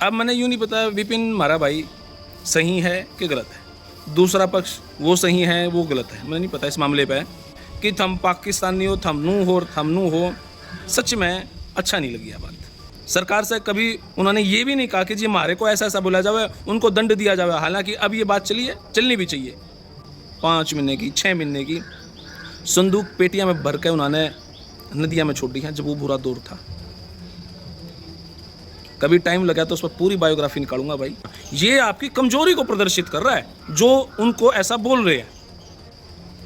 अब मैंने यूँ नहीं पता विपिन हमारा भाई सही है कि गलत है, दूसरा पक्ष वो सही है वो गलत है, मुझे नहीं पता इस मामले पे कि थम पाकिस्तानी हो, थम नू हो, थम नू हो। सच में अच्छा नहीं लगी यह बात। सरकार से कभी उन्होंने ये भी नहीं कहा कि जी हमारे को ऐसा ऐसा बोला जाए, उनको दंड दिया जाए। हालांकि अब ये बात चली है, चलनी भी चाहिए। 5 महीने की, 6 महीने की संदूक पेटियां में भर के उन्होंने नदियां में छोड़ दी हैं जब वो बुरा दौर था। कभी टाइम लगा तो उस पर पूरी बायोग्राफी निकालूंगा भाई। ये आपकी कमजोरी को प्रदर्शित कर रहा है जो उनको ऐसा बोल रहे हैं।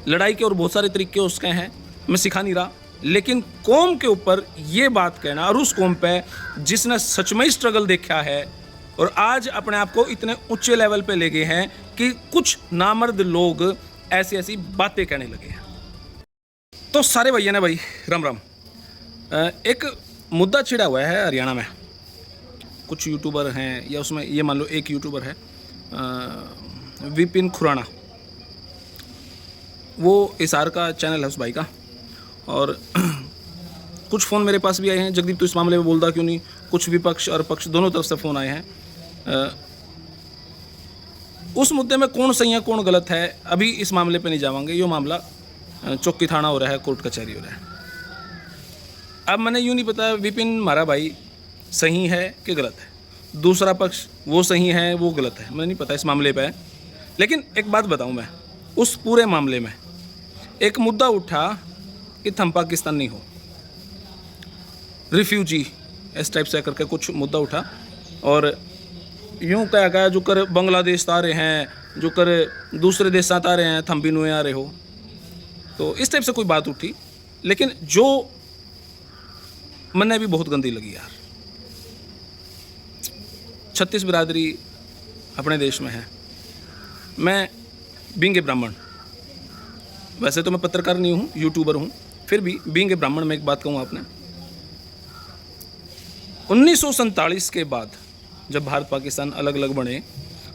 लड़ाई के और बहुत सारे तरीके उसके हैं, मैं सिखा नहीं रहा, लेकिन कौम के ऊपर ये बात कहना, और उस कौम पे जिसने सच में स्ट्रगल देखा है और आज अपने आप को इतने ऊंचे लेवल पे ले गए हैं कि कुछ नामर्द लोग ऐसी ऐसी बातें कहने लगे हैं। तो सारे भैया ने भाई राम राम। एक मुद्दा छिड़ा हुआ है हरियाणा में, कुछ यूट्यूबर हैं, या उसमें ये मान लो एक यूट्यूबर है विपिन खुराना, वो हिसार का चैनल है उस भाई का, और कुछ फ़ोन मेरे पास भी आए हैं, जगदीप तो इस मामले में बोलता क्यों नहीं। कुछ विपक्ष और पक्ष दोनों तरफ से फ़ोन आए हैं। उस मुद्दे में कौन सही है कौन गलत है अभी इस मामले पे नहीं जावांगे। ये मामला चौकी थाना हो रहा है, कोर्ट कचहरी हो रहा है। अब मैंने यूँ नहीं पता विपिन हमारा भाई सही है कि गलत है, दूसरा पक्ष वो सही है वो गलत है, मुझे नहीं पता इस मामले पे। लेकिन एक बात बताऊं, मैं उस पूरे मामले में एक मुद्दा उठा कि थम पाकिस्तानी हो, रिफ्यूजी इस टाइप से करके कुछ मुद्दा उठा, और यूँ क्या जो कर बांग्लादेश आ रहे हैं, जो कर दूसरे देश आ रहे हैं, थम भी नुए आ रहे हो, तो इस टाइप से कोई बात उठी। लेकिन जो मैंने भी बहुत गंदी लगी यार, 36 बिरादरी अपने देश में है। मैं बीइंग ए ब्राह्मण, वैसे तो मैं पत्रकार नहीं हूँ, यूट्यूबर हूँ, फिर भी बीइंग ए ब्राह्मण मैं एक बात कहूँ आपने, 1947 के बाद जब भारत पाकिस्तान अलग अलग बने,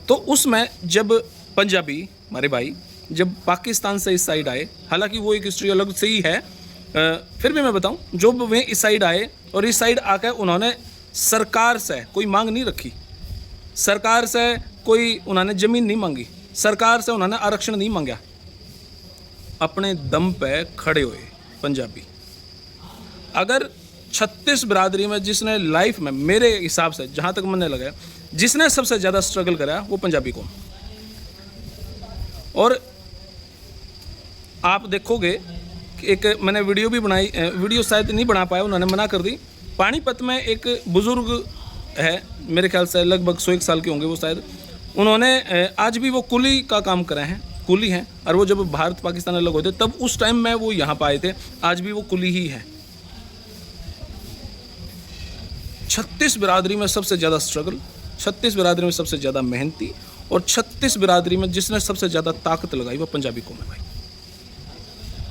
तो उसमें जब पंजाबी हमारे भाई जब पाकिस्तान से इस साइड आए, हालांकि वो एक हिस्ट्री अलग से ही है, फिर भी मैं बताऊं, जो वे इस साइड आए और इस साइड आकर उन्होंने सरकार से कोई मांग नहीं रखी, सरकार से कोई उन्होंने ज़मीन नहीं मांगी, सरकार से उन्होंने आरक्षण नहीं मांगा, अपने दम पे खड़े हुए पंजाबी। अगर 36 बिरादरी में जिसने लाइफ में मेरे हिसाब से जहाँ तक मैंने लगा जिसने सबसे ज़्यादा स्ट्रगल करा वो पंजाबी को। और आप देखोगे कि एक मैंने वीडियो भी बनाई, वीडियो शायद नहीं बना पाया, उन्होंने मना कर दी। पानीपत में एक बुज़ुर्ग है, मेरे ख्याल से लगभग 101 साल के होंगे वो शायद, उन्होंने आज भी वो कुली का काम करे हैं, कुली हैं, और वो जब भारत पाकिस्तान अलग होते तब उस टाइम में वो यहाँ पर आए थे, आज भी वो कुली ही है। 36 बिरादरी में सबसे ज़्यादा स्ट्रगल, 36 बिरादरी में सबसे ज़्यादा मेहनती, और 36 बिरादरी में जिसने सबसे ज़्यादा ताकत लगाई वो पंजाबी कौम है भाई।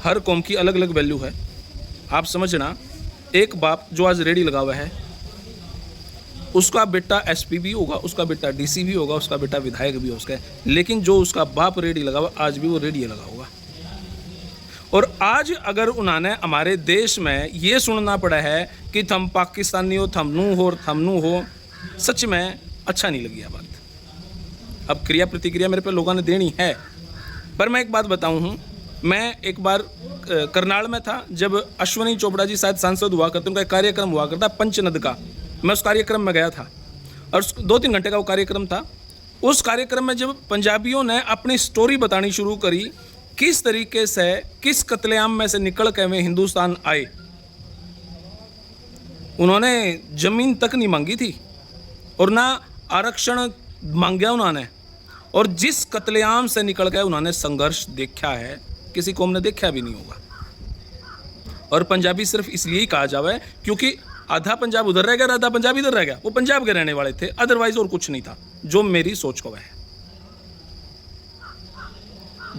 हर कौम की अलग अलग वैल्यू है, आप समझना। एक बाप जो आज रेडी लगा हुआ है, उसका बेटा एसपी भी होगा, उसका बेटा डीसी भी होगा, उसका बेटा विधायक भी हो उसका, लेकिन जो उसका बाप रेडी लगा हुआ आज भी वो रेडी लगा होगा। और आज अगर उन्होंने हमारे देश में ये सुनना पड़ा है कि थम पाकिस्तानी हो, थम नू हो, थम नू हो, सच में अच्छा नहीं लगी यह बात। अब क्रिया प्रतिक्रिया मेरे पे लोगों ने देनी है, पर मैं एक बात बताऊं हूँ, मैं एक बार करनाल में था जब अश्विनी चोपड़ा जी शायद सांसद हुआ करते, उनका एक कार्यक्रम हुआ करता पंचनद का, मैं उस कार्यक्रम में गया था और 2-3 घंटे का वो कार्यक्रम था। उस कार्यक्रम में जब पंजाबियों ने अपनी स्टोरी बतानी शुरू करी, किस तरीके से किस कत्लेआम में से निकल के वे हिंदुस्तान आए, उन्होंने ज़मीन तक नहीं मांगी थी और ना आरक्षण मांगा उन्होंने, और जिस कत्लेआम से निकल गए उन्होंने संघर्ष देखा है, किसी कौम ने देखा भी नहीं होगा। और पंजाबी सिर्फ इसलिए ही कहा जावे क्योंकि आधा पंजाब उधर रह गया, आधा पंजाब इधर रह गया, वो पंजाब के रहने वाले थे, अदरवाइज और कुछ नहीं था, जो मेरी सोच को है।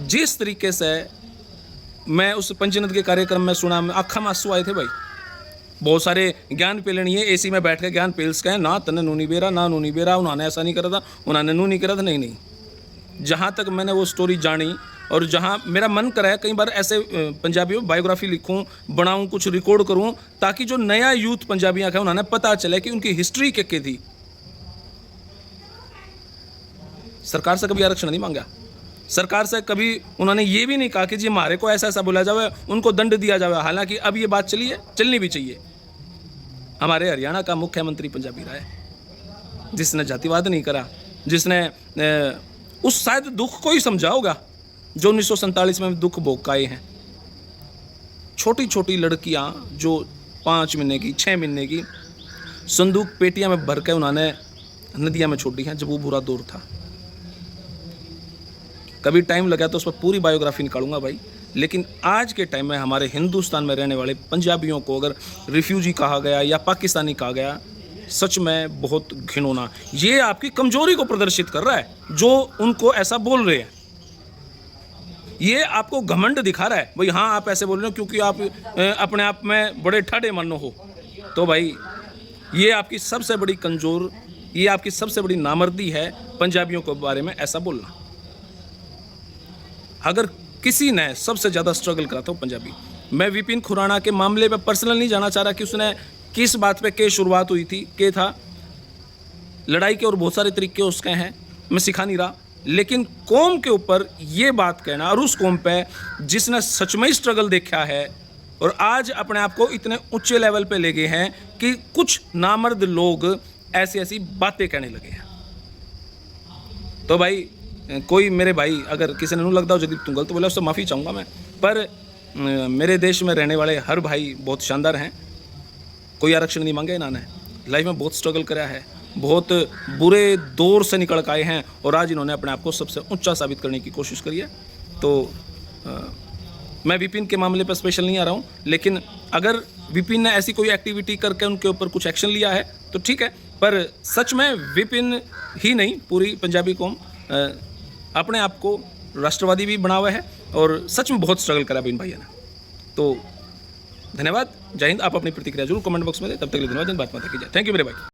जिस तरीके से मैं उस पंचनद के कार्यक्रम में सुना, में आँखों में आंसू आए थे भाई। बहुत सारे ज्ञान पेलनी है, एसी में बैठ के ज्ञान पेल्स के ना तने नूनी बेरा ना नूनी बेरा, उन्होंने ऐसा नहीं करा था, उन्होंने नू नहीं करा था, नहीं। जहाँ तक मैंने वो स्टोरी जानी और जहाँ मेरा मन करा है कई बार ऐसे पंजाबी में बायोग्राफी लिखूं, बनाऊं, कुछ रिकॉर्ड करूं, ताकि जो नया यूथ पंजाबियाँ है उन्होंने पता चले कि उनकी हिस्ट्री क्या थी। सरकार से कभी आरक्षण नहीं मांगा। सरकार से कभी उन्होंने ये भी नहीं कहा कि जी हमारे को ऐसा ऐसा बोला जाए, उनको दंड दिया जाए। हालांकि अब ये बात चली है, चलनी भी चाहिए। हमारे हरियाणा का मुख्यमंत्री पंजाबी रहा है, जिसने जातिवाद नहीं करा, जिसने उस शायद दुख को ही समझा होगा जो 1947 में दुख भोग के आए हैं। छोटी छोटी लड़कियां जो 5 महीने की 6 महीने की संदूक पेटियां में भर के उन्होंने नदियां में छोड़ी हैं जब वो बुरा दौर था। कभी टाइम लगा तो उस पर पूरी बायोग्राफी निकालूंगा भाई। लेकिन आज के टाइम में हमारे हिंदुस्तान में रहने वाले पंजाबियों को अगर रिफ्यूजी कहा गया या पाकिस्तानी कहा गया, सच में बहुत घिनौना। ये आपकी कमजोरी को प्रदर्शित कर रहा है जो उनको ऐसा बोल रहे हैं। ये आपको घमंड दिखा रहा है भाई, हाँ आप ऐसे बोल रहे हो क्योंकि आप अपने आप में बड़े ठाडे मानो हो। तो भाई ये आपकी सबसे बड़ी कमजोर, ये आपकी सबसे बड़ी नामर्दी है पंजाबियों के बारे में ऐसा बोलना। अगर किसी ने सबसे ज़्यादा स्ट्रगल करा था पंजाबी। मैं विपिन खुराना के मामले में पर्सनल नहीं जाना चाह रहा कि उसने किस बात पे के शुरुआत हुई थी, के था लड़ाई के, और बहुत सारे तरीके उसके हैं, मैं सिखा नहीं रहा। लेकिन कौम के ऊपर ये बात कहना, और उस कौम पे जिसने सच में स्ट्रगल देखा है और आज अपने आप को इतने ऊंचे लेवल पे ले गए हैं कि कुछ नामर्द लोग ऐसी ऐसी बातें कहने लगे हैं। तो भाई कोई मेरे भाई अगर किसी ने नहीं लगता हो यदि तुम गलत बोला उससे माफ़ी चाहूँगा मैं, पर मेरे देश में रहने वाले हर भाई बहुत शानदार हैं। कोई आरक्षण नहीं मांगे इन्होंने, लाइफ में बहुत स्ट्रगल करा है, बहुत बुरे दौर से निकल के आए हैं और आज इन्होंने अपने आप को सबसे ऊंचा साबित करने की कोशिश करी है। तो मैं विपिन के मामले पर स्पेशल नहीं आ रहा हूँ, लेकिन अगर विपिन ने ऐसी कोई एक्टिविटी करके उनके ऊपर कुछ एक्शन लिया है तो ठीक है, पर सच में विपिन ही नहीं पूरी पंजाबी कौम अपने आप को राष्ट्रवादी भी बना हुआ है और सच में बहुत स्ट्रगल करा विपिन भैया ने। तो धन्यवाद, जय हिंद। आप अपनी प्रतिक्रिया जरूर कमेंट बॉक्स में दें। तब तक के लिए धन्यवाद, बात मत कीजिए। थैंक यू मेरे भाई।